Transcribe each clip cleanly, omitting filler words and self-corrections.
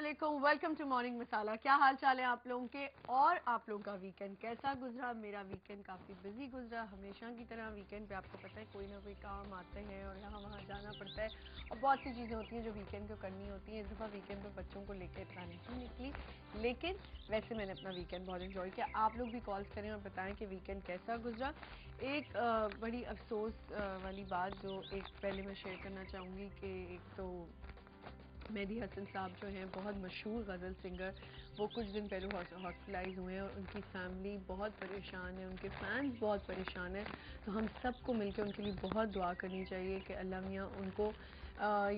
वालेकुम, welcome to morning मसाला। क्या हाल चाल है आप लोगों के और आप लोगों का वीकेंड कैसा गुजरा? मेरा वीकेंड काफ़ी बिजी गुजरा। हमेशा की तरह वीकेंड पे आपको पता है कोई ना कोई काम आते हैं और यहाँ वहाँ जाना पड़ता है और बहुत सी चीज़ें होती हैं जो वीकेंड को करनी होती हैं। इस दफ़ा वीकेंड पे बच्चों को लेकर इतना नहीं निकली, लेकिन वैसे मैंने अपना वीकेंड बहुत इन्जॉय किया। आप लोग भी कॉल्स करें और बताएं कि वीकेंड कैसा गुजरा। एक बड़ी अफसोस वाली बात जो एक पहले मैं शेयर करना चाहूँगी कि एक तो मेहदी हसन साहब जो हैं बहुत मशहूर गज़ल सिंगर, वो कुछ दिन पहले हॉस्पिटलाइज हुए हैं और उनकी फैमिली बहुत परेशान है, उनके फैंस बहुत परेशान हैं। तो हम सबको मिलकर उनके लिए बहुत दुआ करनी चाहिए कि अल्लाह मियाँ उनको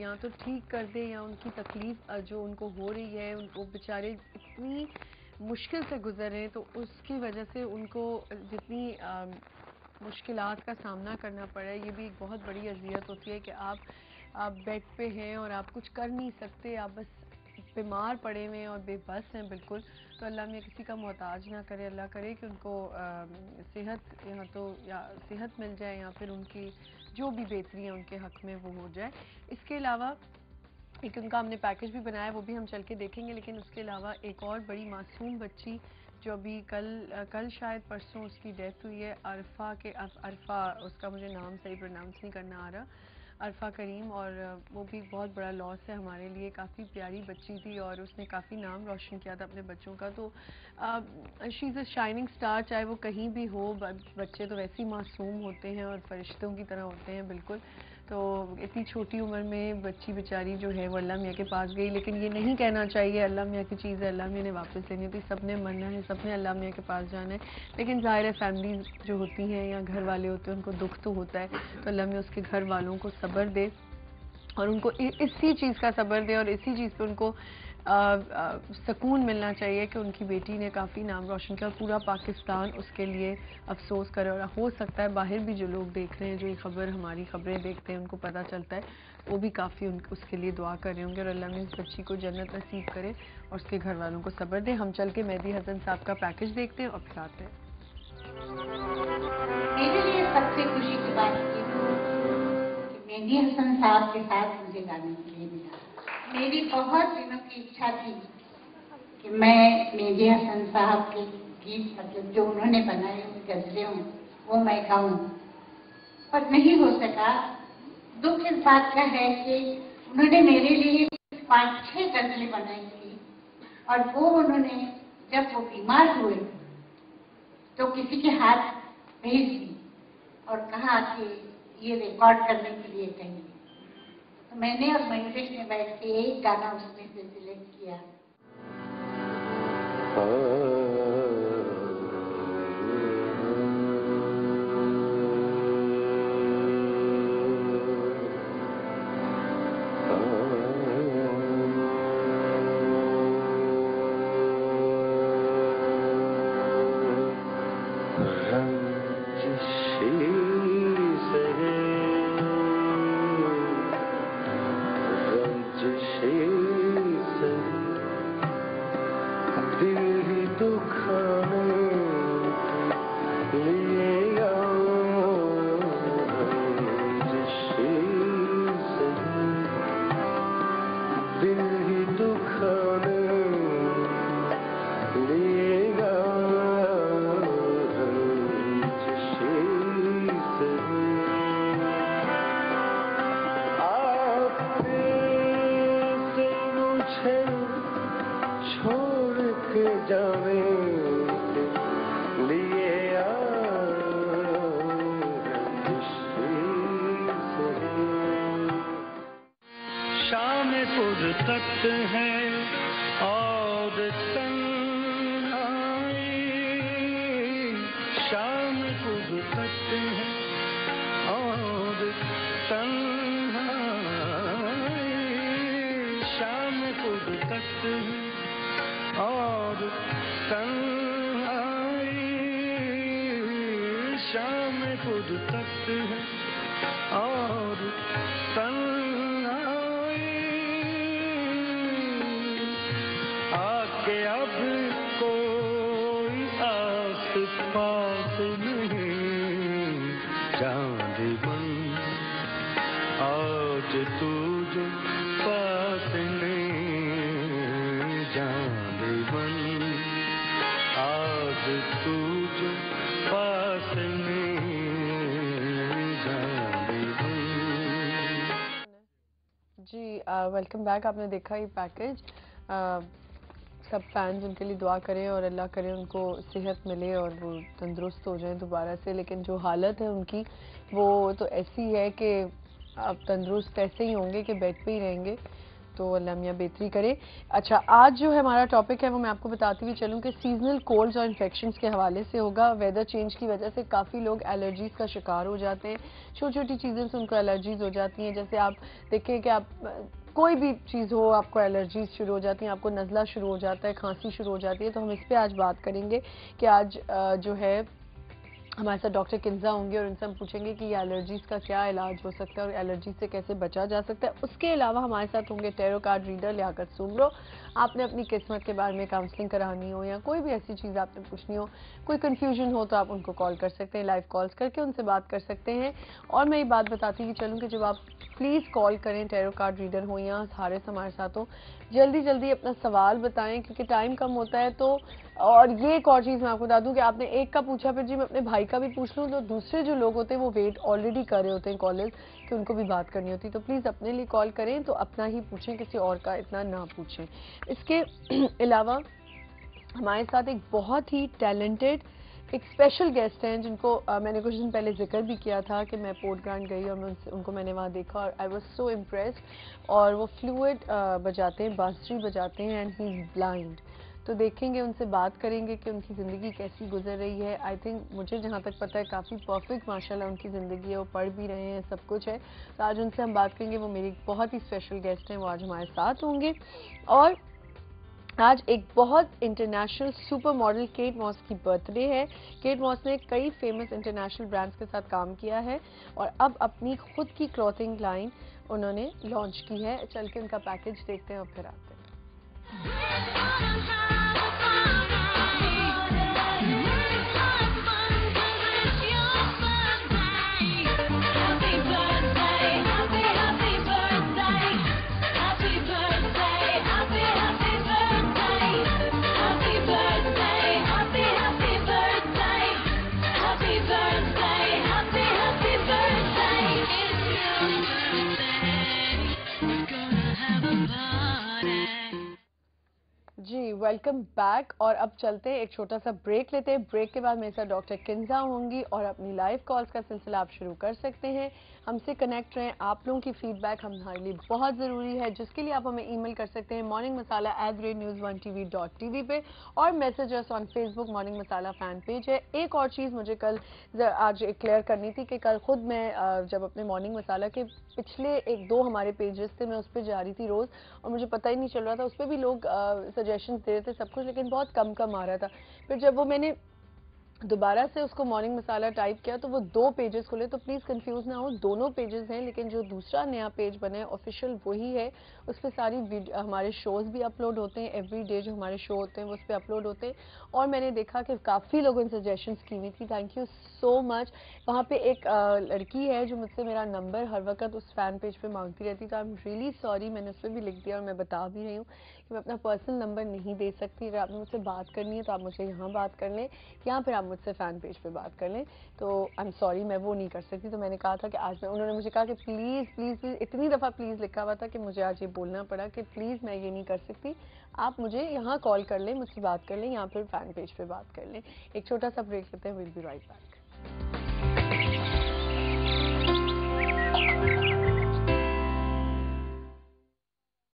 या तो ठीक कर दे या उनकी तकलीफ़ जो उनको हो रही है, उनको बेचारे इतनी मुश्किल से गुजर रहे हैं तो उसकी वजह से उनको जितनी मुश्किलात का सामना करना पड़ा है, ये भी एक बहुत बड़ी अज़ियत होती है कि आप बेड पे हैं और आप कुछ कर नहीं सकते, आप बस बीमार पड़े हुए हैं और बेबस हैं बिल्कुल। तो अल्लाह में किसी का मोहताज ना करे, अल्लाह करे कि उनको सेहत या सेहत मिल जाए या फिर उनकी जो भी बेहतरी है उनके हक़ में वो हो जाए। इसके अलावा एक उनका हमने पैकेज भी बनाया, वो भी हम चल के देखेंगे। लेकिन उसके अलावा एक और बड़ी मासूम बच्ची जो अभी कल शायद परसों उसकी डेथ हुई है, अरफा उसका मुझे नाम सही प्रोनाउंस नहीं करना आ रहा, अरफा करीम। और वो भी बहुत बड़ा लॉस है हमारे लिए। काफ़ी प्यारी बच्ची थी और उसने काफ़ी नाम रोशन किया था अपने बच्चों का। तो she is a shining star, चाहे वो कहीं भी हो। बच्चे तो वैसे ही मासूम होते हैं और फरिश्तों की तरह होते हैं बिल्कुल। तो इतनी छोटी उम्र में बच्ची बेचारी जो है वो अल्लाह मियाँ के पास गई। लेकिन ये नहीं कहना चाहिए अल्लाह मियाँ की चीज़ है अल्लाह मियाँ ने वापस लेनी होती, सब ने मरना है, सब ने अल्लाह मियाँ के पास जाना है। लेकिन ज़ाहिर है फैमिली जो होती हैं या घर वाले होते हैं उनको दुख तो होता है। तो अल्लाह मियाँ उसके घर वालों को सब्र दे और उनको इसी चीज़ का सब्र दे और इसी चीज़ पे उनको सुकून मिलना चाहिए कि उनकी बेटी ने काफ़ी नाम रोशन किया और पूरा पाकिस्तान उसके लिए अफसोस करे। और हो सकता है बाहर भी जो लोग देख रहे हैं, जो ये खबर हमारी खबरें देखते हैं, उनको पता चलता है, वो भी काफ़ी उसके लिए दुआ कर रहे होंगे और अल्लाह में इस बच्ची को जन्नत नसीब करे और उसके घर वालों को सब्र दे। हम चल के मेहदी हसन साहब का पैकेज देखते हैं और फिर आते हैं। मेरे लिए सबसे खुशी की बात ये कि मेहदी हसन साहब के साथ मुझे गाने के लिए मिला। मेरी बहुत दिनों की इच्छा थी कि मैं मेहदी हसन साहब के गीत, मतलब जो उन्होंने बनाए हुए गजलें हों, वो मैं गाऊं, पर नहीं हो सका। दुख इस बात का है कि उन्होंने मेरे लिए 5-6 गजलें बनाई थी और वो उन्होंने जब वो बीमार हुए तो किसी के हाथ भेज दी और कहा कि ये रिकॉर्ड करने के लिए कहेंगे। तो मैंने और मयूरेश ने बैठ के एक गाना उसमें से सिलेक्ट किया। Welcome back. आपने देखा ये पैकेज, सब फैंस उनके लिए दुआ करें और अल्लाह करे उनको सेहत मिले और वो तंदुरुस्त हो जाएं दोबारा से। लेकिन जो हालत है उनकी वो तो ऐसी है कि अब तंदुरुस्त ऐसे ही होंगे कि बेड पे ही रहेंगे, तो अल्लाह मियां बेहतरी करे। अच्छा, आज जो है हमारा टॉपिक है वो मैं आपको बताती हुई चलूँ कि सीजनल कोल्ड्स और इन्फेक्शंस के हवाले से होगा। वेदर चेंज की वजह से काफ़ी लोग एलर्जीज़ का शिकार हो जाते हैं। छोटी छोटी चीज़ों से उनको एलर्जीज़ हो जाती हैं। जैसे आप देखें कि आप कोई भी चीज़ हो, आपको एलर्जीज शुरू हो जाती हैं, आपको नज़ला शुरू हो जाता है, खांसी शुरू हो जाती है। तो हम इस पर आज बात करेंगे कि आज जो है हमारे साथ डॉक्टर किन्जा होंगे और उनसे हम पूछेंगे कि ये एलर्जीज़ का क्या इलाज हो सकता है और एलर्जी से कैसे बचा जा सकता है। उसके अलावा हमारे साथ होंगे tarot card reader Liyaqat Soomro. आपने अपनी किस्मत के बारे में काउंसलिंग करानी हो या कोई भी ऐसी चीज़ आपने पूछनी हो, कोई कन्फ्यूजन हो, तो आप उनको कॉल कर सकते हैं, लाइव कॉल्स करके उनसे बात कर सकते हैं। और मैं ये बात बताती हुई चलूँ कि जब आप प्लीज़ कॉल करें, टैरो कार्ड रीडर हो या हारिस हमारे साथ हो, जल्दी जल्दी अपना सवाल बताएं क्योंकि टाइम कम होता है। तो और ये एक और चीज़ मैं आपको बता दूं कि आपने एक का पूछा, फिर जी मैं अपने भाई का भी पूछ लूं, तो दूसरे जो लोग होते हैं वो वेट ऑलरेडी कर रहे होते हैं कॉलेज कि उनको भी बात करनी होती है। तो प्लीज़ अपने लिए कॉल करें तो अपना ही पूछें, किसी और का इतना ना पूछें। इसके अलावा हमारे साथ एक बहुत ही टैलेंटेड एक स्पेशल गेस्ट हैं जिनको मैंने कुछ दिन पहले जिक्र भी किया था कि मैं पोर्ट ग्रांड गई और मैं उनको मैंने वहाँ देखा और आई वाज सो इम्प्रेस्ड। और वो फ्लूइड बजाते हैं, बांसुरी बजाते हैं एंड ही इज़ ब्लाइंड। तो देखेंगे, उनसे बात करेंगे कि उनकी ज़िंदगी कैसी गुजर रही है। आई थिंक मुझे जहाँ तक पता है काफ़ी परफेक्ट माशाल्लाह उनकी ज़िंदगी है, वो पढ़ भी रहे हैं, सब कुछ है। तो आज उनसे हम बात करेंगे। वो मेरी बहुत ही स्पेशल गेस्ट हैं, वो आज हमारे साथ होंगे। और आज एक बहुत international super model Kate Moss की बर्थडे है। केट मॉस ने कई फेमस इंटरनेशनल ब्रांड्स के साथ काम किया है और अब अपनी खुद की क्लॉथिंग लाइन उन्होंने लॉन्च की है। चल के उनका पैकेज देखते हैं और फिर आते हैं। जी वेलकम बैक। और अब चलते हैं, एक छोटा सा ब्रेक लेते हैं। ब्रेक के बाद मेरे साथ डॉक्टर किन्जा होंगी और अपनी लाइव कॉल्स का सिलसिला आप शुरू कर सकते हैं। हमसे कनेक्ट रहें। आप लोगों की फीडबैक हमारे लिए बहुत ज़रूरी है, जिसके लिए आप हमें ईमेल कर सकते हैं morningmasala@news1tv.tv पे और messages on Facebook morning masala fan page है। एक और चीज़ मुझे आज क्लियर करनी थी कि कल खुद मैं जब अपने मॉर्निंग मसाला के पिछले एक दो हमारे पेजेस थे, मैं उस पर जा रही थी रोज़ और मुझे पता ही नहीं चल रहा था, उस पर भी लोग सजेशंस दे रहे थे सब कुछ, लेकिन बहुत कम कम आ रहा था। फिर जब वो मैंने दोबारा से उसको मॉर्निंग मसाला टाइप किया तो वो 2 पेजेस खुले। तो प्लीज़ कंफ्यूज ना हो, दोनों पेजेस हैं, लेकिन जो दूसरा नया पेज बना है ऑफिशियल वही है। उस पर सारी हमारे शोज़ भी अपलोड होते हैं, एवरी डे जो हमारे शो होते हैं वो उस पर अपलोड होते हैं। और मैंने देखा कि काफ़ी लोगों ने सजेशंस की हुई थी, थैंक यू सो मच। वहाँ पे एक लड़की है जो मुझसे मेरा नंबर हर वक्त उस फैन पेज पे मांगती रहती, तो आई एम रियली सॉरी, मैंने उस पर भी लिख दिया और मैं बता भी रही हूँ कि मैं अपना पर्सनल नंबर नहीं दे सकती। अगर आपने मुझसे बात करनी है तो आप मुझे यहाँ बात कर लें या फिर आप मुझसे फ़ैन पेज पे बात कर लें। तो आई एम सॉरी, मैं वो नहीं कर सकती। तो मैंने कहा था कि आज मैं, उन्होंने मुझे कहा कि प्लीज़ प्लीज़ प्लीज़, इतनी दफ़ा प्लीज़ लिखा हुआ था कि मुझे आज ये बोलना पड़ा कि प्लीज़ मैं ये नहीं कर सकती, आप मुझे यहाँ कॉल कर लें, मुझसे बात कर लें या फिर फ़ैन पेज पे बात कर लें। एक छोटा सा ब्रेक लेते हैं, विल बी राइट बैक।